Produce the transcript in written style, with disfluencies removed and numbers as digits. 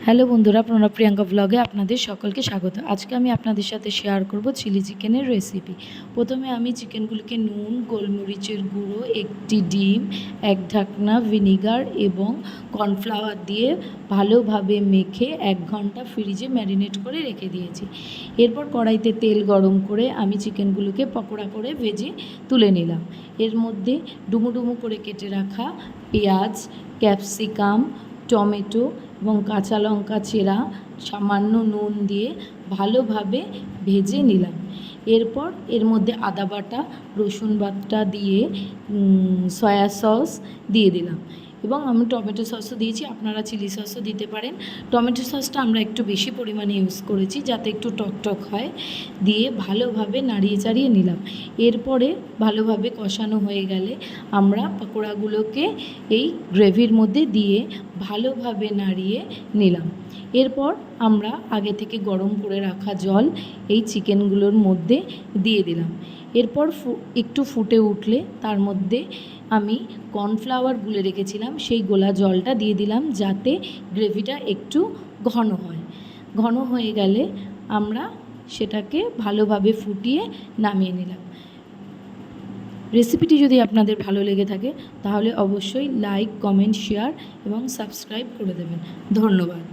Hello বন্ধুরা, প্রণব প্রিয়াঙ্কা ব্লগে আপনাদের সকলকে স্বাগত। আজকে আমি আপনাদের সাথে শেয়ার করব চিলি চিকেনের রেসিপি। প্রথমে আমি চিকেনগুলিকে নুন, গোলমরিচের গুঁড়ো, একটি ডিম, এক ঢাকনা ভিনিগার এবং কর্নফ্লাওয়ার দিয়ে ভালোভাবে মেখে 1 ঘন্টা ফ্রিজে ম্যারিনেট করে রেখে দিয়েছি। এরপর কড়াইতে তেল গরম করে আমি চিকেনগুলোকে পকোড়া করে ভেজে তুলে নিলাম। এর মধ্যে ডুমো ডুমো করে কেটে রাখা পেঁয়াজ, ক্যাপসিকাম, টমেটো এবং কাঁচা লঙ্কা চেরা সামান্য নুন দিয়ে ভালোভাবে ভেজে নিলাম। এরপর এর মধ্যে আদা বাটা, রসুন বাটা দিয়ে সয়া সস দিয়ে দিলাম এবং আমি টমেটো সসও দিয়েছি, আপনারা চিলি সসও দিতে পারেন। টমেটো সসটা আমরা একটু বেশি পরিমাণে ইউজ করেছি যাতে একটু টকটক হয়। দিয়ে ভালোভাবে নাড়িয়ে চাড়িয়ে নিলাম। এরপরে ভালোভাবে কষানো হয়ে গেলে আমরা পকোড়াগুলোকে এই গ্রেভির মধ্যে দিয়ে ভালোভাবে নাড়িয়ে নিলাম। এরপর আমরা আগে থেকে গরম করে রাখা জল এই চিকেনগুলোর মধ্যে দিয়ে দিলাম। এরপর একটু ফুটে উঠলে তার মধ্যে আমি কর্নফ্লাওয়ার গুলে রেখেছিলাম সেই গোলা জলটা দিয়ে দিলাম যাতে গ্রেভিটা একটু ঘন হয়। ঘন হয়ে গেলে আমরা সেটাকে ভালোভাবে ফুটিয়ে নামিয়ে নিলাম। রেসিপিটি যদি আপনাদের ভালো লেগে থাকে তাহলে অবশ্যই লাইক, কমেন্ট, শেয়ার এবং সাবস্ক্রাইব করে দেবেন। ধন্যবাদ।